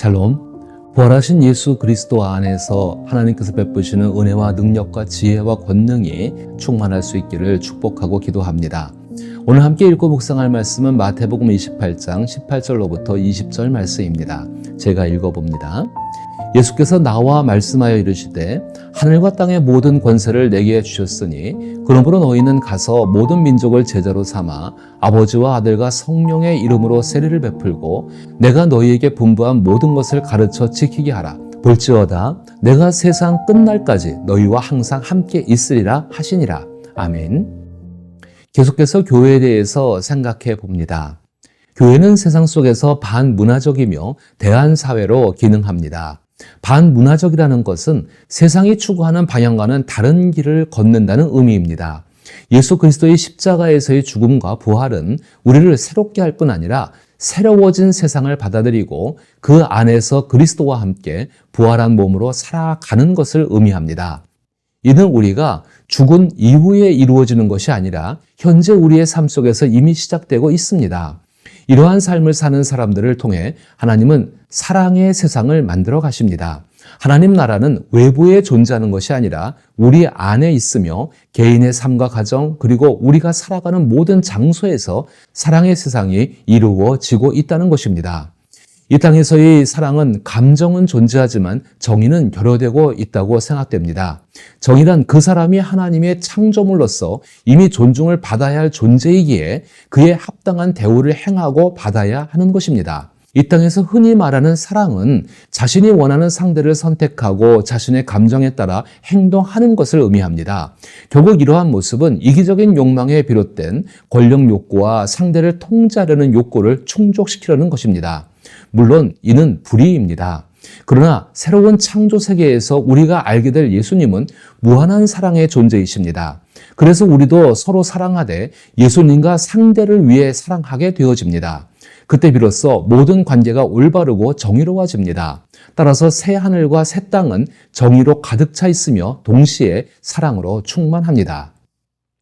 샬롬, 부활하신 예수 그리스도 안에서 하나님께서 베푸시는 은혜와 능력과 지혜와 권능이 충만할 수 있기를 축복하고 기도합니다. 오늘 함께 읽고 묵상할 말씀은 마태복음 28장 18절로부터 20절 말씀입니다. 제가 읽어봅니다. 예수께서 나와 말씀하여 이르시되 하늘과 땅의 모든 권세를 내게 주셨으니 그러므로 너희는 가서 모든 민족을 제자로 삼아 아버지와 아들과 성령의 이름으로 세례를 베풀고 내가 너희에게 분부한 모든 것을 가르쳐 지키게 하라. 볼지어다 내가 세상 끝날까지 너희와 항상 함께 있으리라 하시니라. 아멘. 계속해서 교회에 대해서 생각해 봅니다. 교회는 세상 속에서 반문화적이며 대안사회로 기능합니다. 반문화적이라는 것은 세상이 추구하는 방향과는 다른 길을 걷는다는 의미입니다. 예수 그리스도의 십자가에서의 죽음과 부활은 우리를 새롭게 할 뿐 아니라 새로워진 세상을 받아들이고 그 안에서 그리스도와 함께 부활한 몸으로 살아가는 것을 의미합니다. 이는 우리가 죽은 이후에 이루어지는 것이 아니라 현재 우리의 삶 속에서 이미 시작되고 있습니다. 이러한 삶을 사는 사람들을 통해 하나님은 사랑의 세상을 만들어 가십니다. 하나님 나라는 외부에 존재하는 것이 아니라 우리 안에 있으며 개인의 삶과 가정 그리고 우리가 살아가는 모든 장소에서 사랑의 세상이 이루어지고 있다는 것입니다. 이 땅에서의 사랑은 감정은 존재하지만 정의는 결여되고 있다고 생각됩니다. 정의란 그 사람이 하나님의 창조물로서 이미 존중을 받아야 할 존재이기에 그에 합당한 대우를 행하고 받아야 하는 것입니다. 이 땅에서 흔히 말하는 사랑은 자신이 원하는 상대를 선택하고 자신의 감정에 따라 행동하는 것을 의미합니다. 결국 이러한 모습은 이기적인 욕망에 비롯된 권력 욕구와 상대를 통제하려는 욕구를 충족시키려는 것입니다. 물론 이는 불의입니다. 그러나 새로운 창조 세계에서 우리가 알게 될 예수님은 무한한 사랑의 존재이십니다. 그래서 우리도 서로 사랑하되 예수님과 상대를 위해 사랑하게 되어집니다. 그때 비로소 모든 관계가 올바르고 정의로워집니다. 따라서 새 하늘과 새 땅은 정의로 가득 차 있으며 동시에 사랑으로 충만합니다.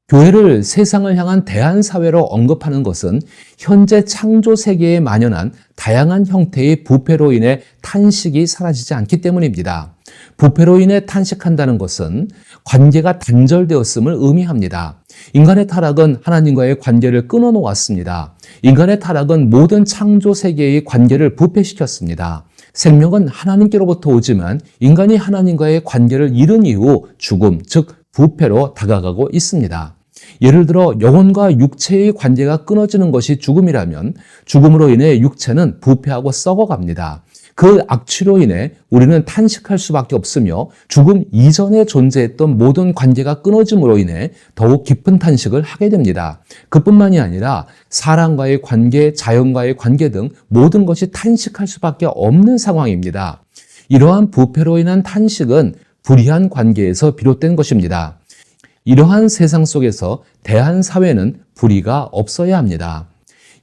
교회를 세상을 향한 대안사회로 언급하는 것은 현재 창조 세계에 만연한 다양한 형태의 부패로 인해 탄식이 사라지지 않기 때문입니다. 부패로 인해 탄식한다는 것은 관계가 단절되었음을 의미합니다. 인간의 타락은 하나님과의 관계를 끊어놓았습니다. 인간의 타락은 모든 창조 세계의 관계를 부패시켰습니다. 생명은 하나님께로부터 오지만 인간이 하나님과의 관계를 잃은 이후 죽음, 즉 부패로 다가가고 있습니다. 예를 들어 영혼과 육체의 관계가 끊어지는 것이 죽음이라면 죽음으로 인해 육체는 부패하고 썩어갑니다. 그 악취로 인해 우리는 탄식할 수밖에 없으며 죽음 이전에 존재했던 모든 관계가 끊어짐으로 인해 더욱 깊은 탄식을 하게 됩니다. 그뿐만이 아니라 사람과의 관계, 자연과의 관계 등 모든 것이 탄식할 수밖에 없는 상황입니다. 이러한 부패로 인한 탄식은 불의한 관계에서 비롯된 것입니다. 이러한 세상 속에서 대한사회는 불의가 없어야 합니다.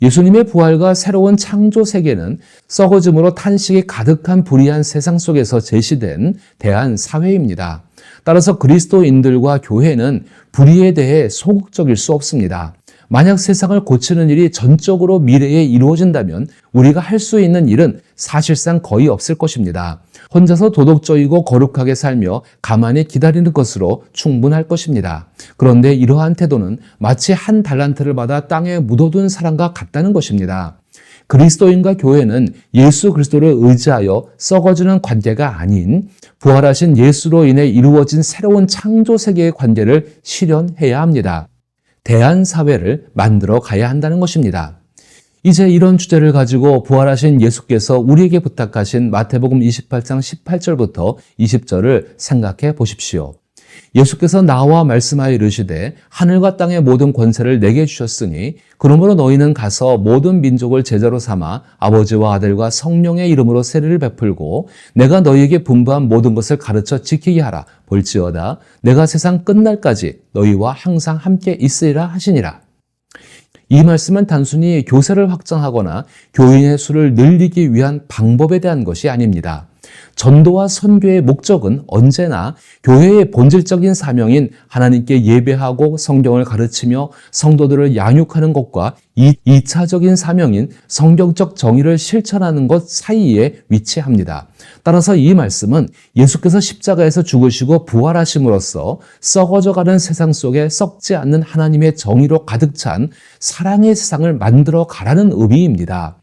예수님의 부활과 새로운 창조 세계는 썩어짐으로 탄식이 가득한 불의한 세상 속에서 제시된 대한사회입니다. 따라서 그리스도인들과 교회는 불의에 대해 소극적일 수 없습니다. 만약 세상을 고치는 일이 전적으로 미래에 이루어진다면 우리가 할 수 있는 일은 사실상 거의 없을 것입니다. 혼자서 도덕적이고 거룩하게 살며 가만히 기다리는 것으로 충분할 것입니다. 그런데 이러한 태도는 마치 한 달란트를 받아 땅에 묻어둔 사람과 같다는 것입니다. 그리스도인과 교회는 예수 그리스도를 의지하여 썩어지는 관계가 아닌 부활하신 예수로 인해 이루어진 새로운 창조 세계의 관계를 실현해야 합니다. 대안사회를 만들어 가야 한다는 것입니다. 이제 이런 주제를 가지고 부활하신 예수께서 우리에게 부탁하신 마태복음 28장 18절부터 20절을 생각해 보십시오. 예수께서 나와 말씀하여 이르시되 하늘과 땅의 모든 권세를 내게 주셨으니 그러므로 너희는 가서 모든 민족을 제자로 삼아 아버지와 아들과 성령의 이름으로 세례를 베풀고 내가 너희에게 분부한 모든 것을 가르쳐 지키게 하라. 볼지어다 내가 세상 끝날까지 너희와 항상 함께 있으리라 하시니라. 이 말씀은 단순히 교세를 확장하거나 교인의 수를 늘리기 위한 방법에 대한 것이 아닙니다. 전도와 선교의 목적은 언제나 교회의 본질적인 사명인 하나님께 예배하고 성경을 가르치며 성도들을 양육하는 것과 2차적인 사명인 성경적 정의를 실천하는 것 사이에 위치합니다. 따라서 이 말씀은 예수께서 십자가에서 죽으시고 부활하심으로써 썩어져가는 세상 속에 썩지 않는 하나님의 정의로 가득 찬 사랑의 세상을 만들어 가라는 의미입니다.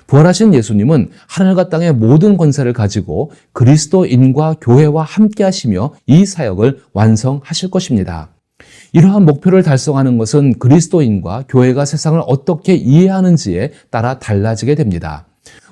부활하신 예수님은 하늘과 땅의 모든 권세를 가지고 그리스도인과 교회와 함께 하시며 이 사역을 완성하실 것입니다. 이러한 목표를 달성하는 것은 그리스도인과 교회가 세상을 어떻게 이해하는지에 따라 달라지게 됩니다.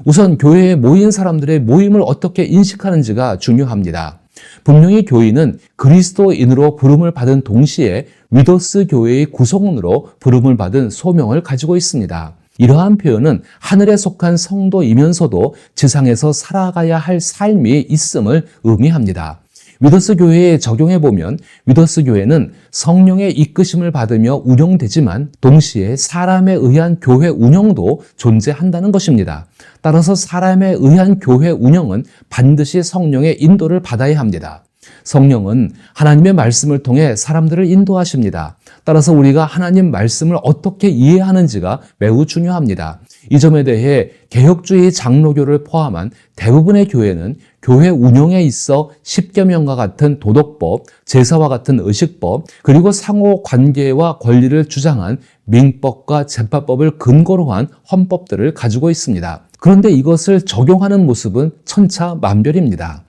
우선 교회에 모인 사람들의 모임을 어떻게 인식하는지가 중요합니다. 분명히 교인은 그리스도인으로 부름을 받은 동시에 위도스 교회의 구성원으로 부름을 받은 소명을 가지고 있습니다. 이러한 표현은 하늘에 속한 성도이면서도 지상에서 살아가야 할 삶이 있음을 의미합니다. 위도스 교회에 적용해 보면 위도스 교회는 성령의 이끄심을 받으며 운영되지만 동시에 사람에 의한 교회 운영도 존재한다는 것입니다. 따라서 사람에 의한 교회 운영은 반드시 성령의 인도를 받아야 합니다. 성령은 하나님의 말씀을 통해 사람들을 인도하십니다. 따라서 우리가 하나님 말씀을 어떻게 이해하는지가 매우 중요합니다. 이 점에 대해 개혁주의 장로교를 포함한 대부분의 교회는 교회 운영에 있어 십계명과 같은 도덕법, 제사와 같은 의식법, 그리고 상호 관계와 권리를 주장한 민법과 재판법을 근거로 한 헌법들을 가지고 있습니다. 그런데 이것을 적용하는 모습은 천차만별입니다.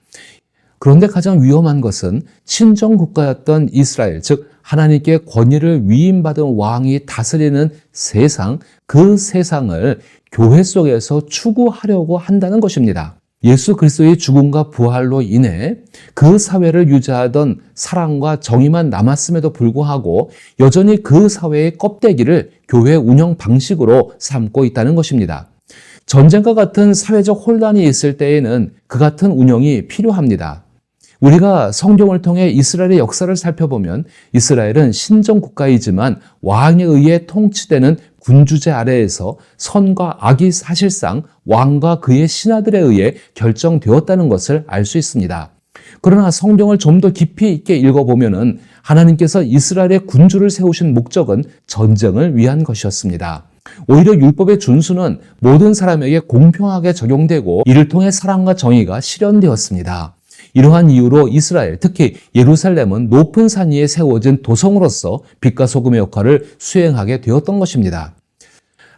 그런데 가장 위험한 것은 친정 국가였던 이스라엘, 즉 하나님께 권위를 위임받은 왕이 다스리는 세상, 그 세상을 교회 속에서 추구하려고 한다는 것입니다. 예수 그리스도의 죽음과 부활로 인해 그 사회를 유지하던 사랑과 정의만 남았음에도 불구하고 여전히 그 사회의 껍데기를 교회 운영 방식으로 삼고 있다는 것입니다. 전쟁과 같은 사회적 혼란이 있을 때에는 그 같은 운영이 필요합니다. 우리가 성경을 통해 이스라엘의 역사를 살펴보면 이스라엘은 신정 국가이지만 왕에 의해 통치되는 군주제 아래에서 선과 악이 사실상 왕과 그의 신하들에 의해 결정되었다는 것을 알 수 있습니다. 그러나 성경을 좀 더 깊이 있게 읽어보면 하나님께서 이스라엘의 군주를 세우신 목적은 전쟁을 위한 것이었습니다. 오히려 율법의 준수는 모든 사람에게 공평하게 적용되고 이를 통해 사랑과 정의가 실현되었습니다. 이러한 이유로 이스라엘, 특히 예루살렘은 높은 산 위에 세워진 도성으로서 빛과 소금의 역할을 수행하게 되었던 것입니다.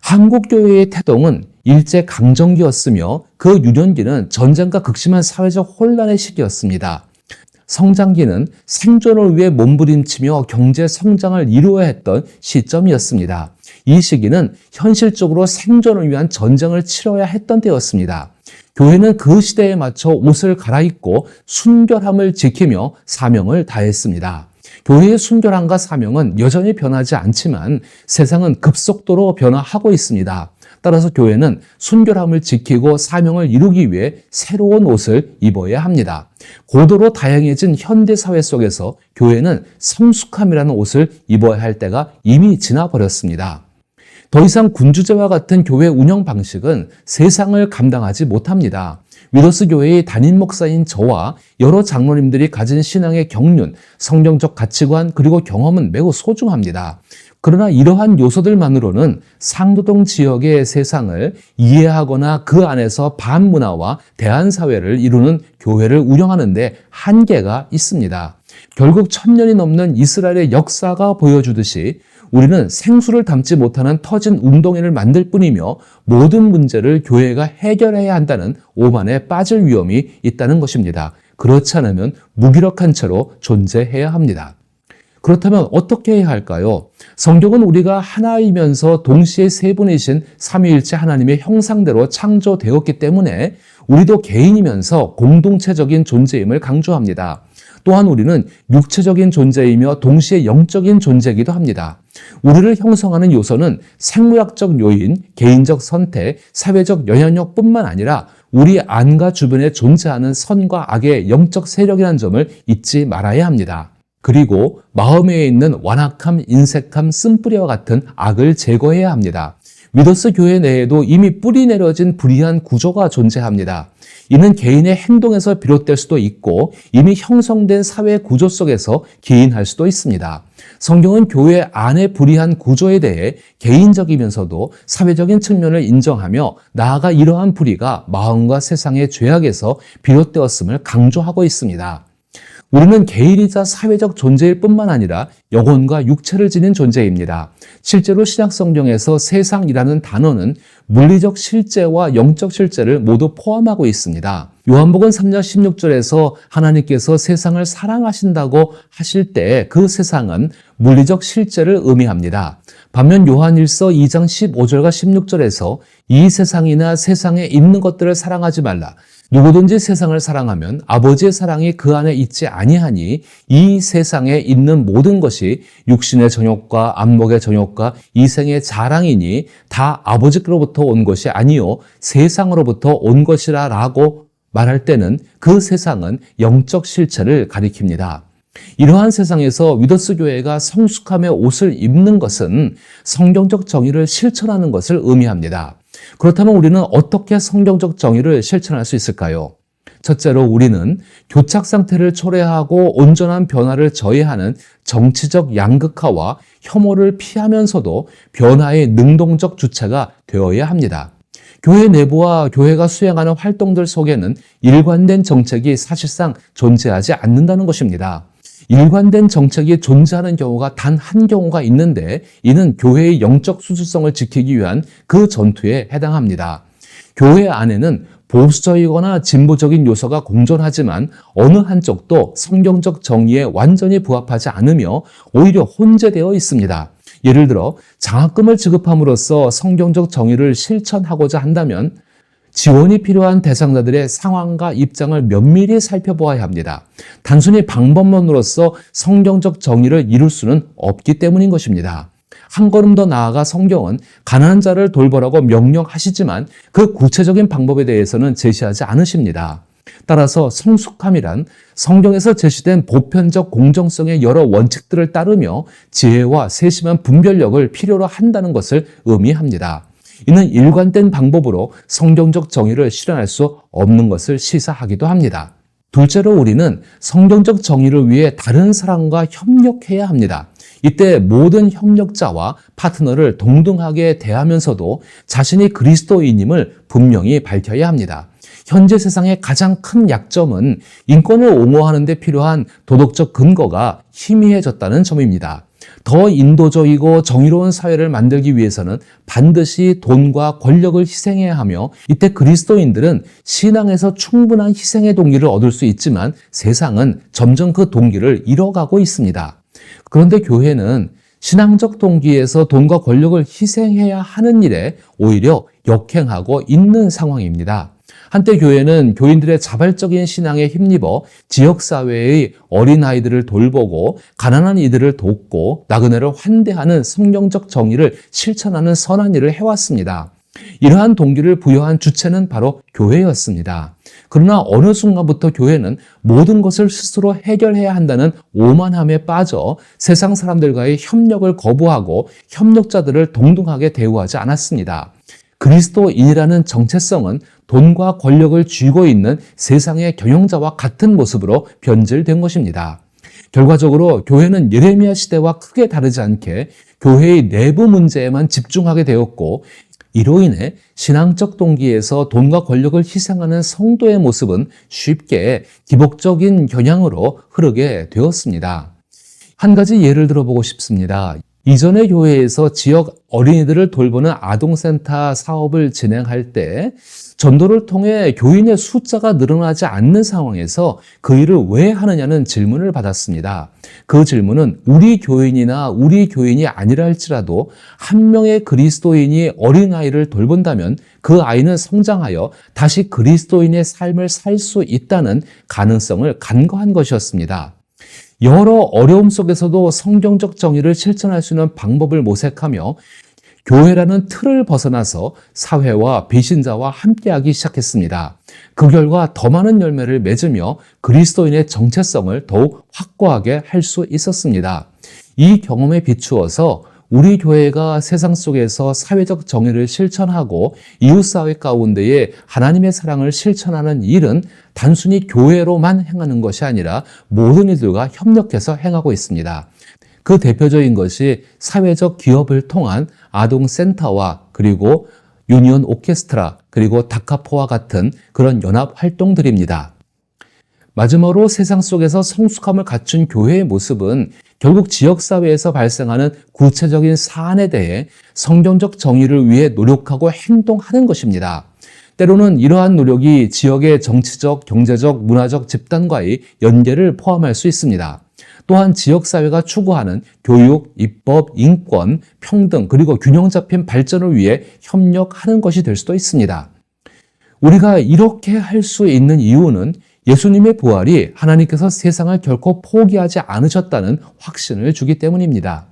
한국교회의 태동은 일제강점기였으며 그 유년기는 전쟁과 극심한 사회적 혼란의 시기였습니다. 성장기는 생존을 위해 몸부림치며 경제 성장을 이루어야 했던 시점이었습니다. 이 시기는 현실적으로 생존을 위한 전쟁을 치러야 했던 때였습니다. 교회는 그 시대에 맞춰 옷을 갈아입고 순결함을 지키며 사명을 다했습니다. 교회의 순결함과 사명은 여전히 변하지 않지만 세상은 급속도로 변화하고 있습니다. 따라서 교회는 순결함을 지키고 사명을 이루기 위해 새로운 옷을 입어야 합니다. 고도로 다양해진 현대사회 속에서 교회는 성숙함이라는 옷을 입어야 할 때가 이미 지나버렸습니다. 더 이상 군주제와 같은 교회 운영 방식은 세상을 감당하지 못합니다. 위도스 교회의 담임 목사인 저와 여러 장로님들이 가진 신앙의 경륜, 성경적 가치관 그리고 경험은 매우 소중합니다. 그러나 이러한 요소들만으로는 상도동 지역의 세상을 이해하거나 그 안에서 반문화와 대한사회를 이루는 교회를 운영하는 데 한계가 있습니다. 결국 1000년이 넘는 이스라엘의 역사가 보여주듯이 우리는 생수를 담지 못하는 터진 운동회를 만들 뿐이며 모든 문제를 교회가 해결해야 한다는 오만에 빠질 위험이 있다는 것입니다. 그렇지 않으면 무기력한 채로 존재해야 합니다. 그렇다면 어떻게 해야 할까요? 성경은 우리가 하나이면서 동시에 세 분이신 삼위일체 하나님의 형상대로 창조되었기 때문에 우리도 개인이면서 공동체적인 존재임을 강조합니다. 또한 우리는 육체적인 존재이며 동시에 영적인 존재이기도 합니다. 우리를 형성하는 요소는 생물학적 요인, 개인적 선택, 사회적 영향력뿐만 아니라 우리 안과 주변에 존재하는 선과 악의 영적 세력이라는 점을 잊지 말아야 합니다. 그리고 마음에 있는 완악함, 인색함, 쓴뿌리와 같은 악을 제거해야 합니다. 위더스 교회 내에도 이미 뿌리 내려진 불이한 구조가 존재합니다. 이는 개인의 행동에서 비롯될 수도 있고 이미 형성된 사회 구조 속에서 기인할 수도 있습니다. 성경은 교회 안의 불이한 구조에 대해 개인적이면서도 사회적인 측면을 인정하며 나아가 이러한 불의가 마음과 세상의 죄악에서 비롯되었음을 강조하고 있습니다. 우리는 개인이자 사회적 존재일 뿐만 아니라 영혼과 육체를 지닌 존재입니다. 실제로 신약성경에서 세상이라는 단어는 물리적 실제와 영적 실제를 모두 포함하고 있습니다. 요한복음 3장 16절에서 하나님께서 세상을 사랑하신다고 하실 때 그 세상은 물리적 실제를 의미합니다. 반면 요한일서 2장 15절과 16절에서 이 세상이나 세상에 있는 것들을 사랑하지 말라. 누구든지 세상을 사랑하면 아버지의 사랑이 그 안에 있지 아니하니 이 세상에 있는 모든 것이 육신의 정욕과 안목의 정욕과 이생의 자랑이니 다 아버지께로부터 온 것이 아니요 세상으로부터 온 것이라 라고 말할 때는 그 세상은 영적 실체를 가리킵니다. 이러한 세상에서 위더스 교회가 성숙함의 옷을 입는 것은 성경적 정의를 실천하는 것을 의미합니다. 그렇다면 우리는 어떻게 성경적 정의를 실천할 수 있을까요? 첫째로 우리는 교착 상태를 초래하고 온전한 변화를 저해하는 정치적 양극화와 혐오를 피하면서도 변화의 능동적 주체가 되어야 합니다. 교회 내부와 교회가 수행하는 활동들 속에는 일관된 정책이 사실상 존재하지 않는다는 것입니다. 일관된 정책이 존재하는 경우가 단 한 경우가 있는데 이는 교회의 영적 수수성을 지키기 위한 그 전투에 해당합니다. 교회 안에는 보수적이거나 진보적인 요소가 공존하지만 어느 한쪽도 성경적 정의에 완전히 부합하지 않으며 오히려 혼재되어 있습니다. 예를 들어 장학금을 지급함으로써 성경적 정의를 실천하고자 한다면 지원이 필요한 대상자들의 상황과 입장을 면밀히 살펴보아야 합니다. 단순히 방법론으로서 성경적 정의를 이룰 수는 없기 때문인 것입니다. 한 걸음 더 나아가 성경은 가난한 자를 돌보라고 명령하시지만 그 구체적인 방법에 대해서는 제시하지 않으십니다. 따라서 성숙함이란 성경에서 제시된 보편적 공정성의 여러 원칙들을 따르며 지혜와 세심한 분별력을 필요로 한다는 것을 의미합니다. 이는 일관된 방법으로 성경적 정의를 실현할 수 없는 것을 시사하기도 합니다. 둘째로 우리는 성경적 정의를 위해 다른 사람과 협력해야 합니다. 이때 모든 협력자와 파트너를 동등하게 대하면서도 자신이 그리스도인임을 분명히 밝혀야 합니다. 현재 세상의 가장 큰 약점은 인권을 옹호하는 데 필요한 도덕적 근거가 희미해졌다는 점입니다. 더 인도적이고 정의로운 사회를 만들기 위해서는 반드시 돈과 권력을 희생해야 하며 이때 그리스도인들은 신앙에서 충분한 희생의 동기를 얻을 수 있지만 세상은 점점 그 동기를 잃어가고 있습니다. 그런데 교회는 신앙적 동기에서 돈과 권력을 희생해야 하는 일에 오히려 역행하고 있는 상황입니다. 한때 교회는 교인들의 자발적인 신앙에 힘입어 지역사회의 어린아이들을 돌보고 가난한 이들을 돕고 나그네를 환대하는 성경적 정의를 실천하는 선한 일을 해왔습니다. 이러한 동기를 부여한 주체는 바로 교회였습니다. 그러나 어느 순간부터 교회는 모든 것을 스스로 해결해야 한다는 오만함에 빠져 세상 사람들과의 협력을 거부하고 협력자들을 동등하게 대우하지 않았습니다. 그리스도인이라는 정체성은 돈과 권력을 쥐고 있는 세상의 경영자와 같은 모습으로 변질된 것입니다. 결과적으로 교회는 예레미야 시대와 크게 다르지 않게 교회의 내부 문제에만 집중하게 되었고 이로 인해 신앙적 동기에서 돈과 권력을 희생하는 성도의 모습은 쉽게 기복적인 경향으로 흐르게 되었습니다. 한 가지 예를 들어보고 싶습니다. 이전의 교회에서 지역 어린이들을 돌보는 아동센터 사업을 진행할 때 전도를 통해 교인의 숫자가 늘어나지 않는 상황에서 그 일을 왜 하느냐는 질문을 받았습니다. 그 질문은 우리 교인이나 우리 교인이 아니라 할지라도 한 명의 그리스도인이 어린아이를 돌본다면 그 아이는 성장하여 다시 그리스도인의 삶을 살 수 있다는 가능성을 간과한 것이었습니다. 여러 어려움 속에서도 성경적 정의를 실천할 수 있는 방법을 모색하며 교회라는 틀을 벗어나서 사회와 배신자와 함께하기 시작했습니다. 그 결과 더 많은 열매를 맺으며 그리스도인의 정체성을 더욱 확고하게 할 수 있었습니다. 이 경험에 비추어서 우리 교회가 세상 속에서 사회적 정의를 실천하고 이웃사회 가운데에 하나님의 사랑을 실천하는 일은 단순히 교회로만 행하는 것이 아니라 모든 이들과 협력해서 행하고 있습니다. 그 대표적인 것이 사회적 기업을 통한 아동센터와 그리고 유니온 오케스트라 그리고 다카포와 같은 그런 연합 활동들입니다. 마지막으로 세상 속에서 성숙함을 갖춘 교회의 모습은 결국 지역사회에서 발생하는 구체적인 사안에 대해 성경적 정의를 위해 노력하고 행동하는 것입니다. 때로는 이러한 노력이 지역의 정치적, 경제적, 문화적 집단과의 연계를 포함할 수 있습니다. 또한 지역사회가 추구하는 교육, 입법, 인권, 평등 그리고 균형 잡힌 발전을 위해 협력하는 것이 될 수도 있습니다. 우리가 이렇게 할 수 있는 이유는 예수님의 부활이 하나님께서 세상을 결코 포기하지 않으셨다는 확신을 주기 때문입니다.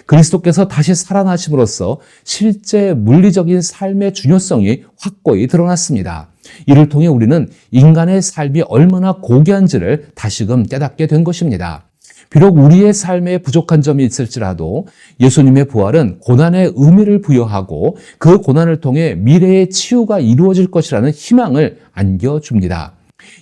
그리스도께서 다시 살아나심으로써 실제 물리적인 삶의 중요성이 확고히 드러났습니다. 이를 통해 우리는 인간의 삶이 얼마나 고귀한지를 다시금 깨닫게 된 것입니다. 비록 우리의 삶에 부족한 점이 있을지라도 예수님의 부활은 고난의 의미를 부여하고 그 고난을 통해 미래의 치유가 이루어질 것이라는 희망을 안겨줍니다.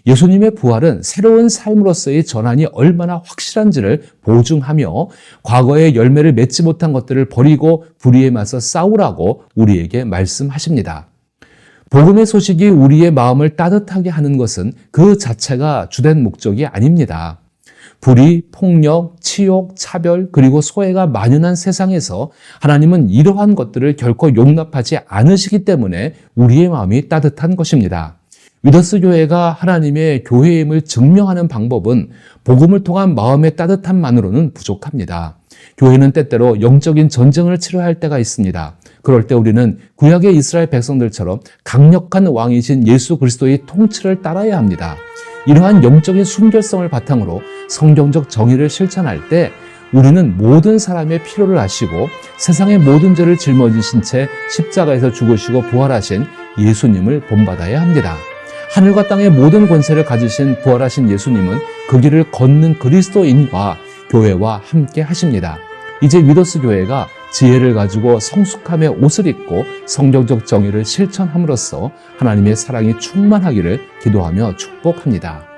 예수님의 부활은 새로운 삶으로서의 전환이 얼마나 확실한지를 보증하며 과거의 열매를 맺지 못한 것들을 버리고 불의에 맞서 싸우라고 우리에게 말씀하십니다. 복음의 소식이 우리의 마음을 따뜻하게 하는 것은 그 자체가 주된 목적이 아닙니다. 불의, 폭력, 치욕, 차별 그리고 소외가 만연한 세상에서 하나님은 이러한 것들을 결코 용납하지 않으시기 때문에 우리의 마음이 따뜻한 것입니다. 위더스 교회가 하나님의 교회임을 증명하는 방법은 복음을 통한 마음의 따뜻함만으로는 부족합니다. 교회는 때때로 영적인 전쟁을 치러야 할 때가 있습니다. 그럴 때 우리는 구약의 이스라엘 백성들처럼 강력한 왕이신 예수 그리스도의 통치를 따라야 합니다. 이러한 영적인 순결성을 바탕으로 성경적 정의를 실천할 때 우리는 모든 사람의 필요를 아시고 세상의 모든 죄를 짊어지신 채 십자가에서 죽으시고 부활하신 예수님을 본받아야 합니다. 하늘과 땅의 모든 권세를 가지신 부활하신 예수님은 그 길을 걷는 그리스도인과 교회와 함께 하십니다. 이제 위더스 교회가 지혜를 가지고 성숙함의 옷을 입고 성경적 정의를 실천함으로써 하나님의 사랑이 충만하기를 기도하며 축복합니다.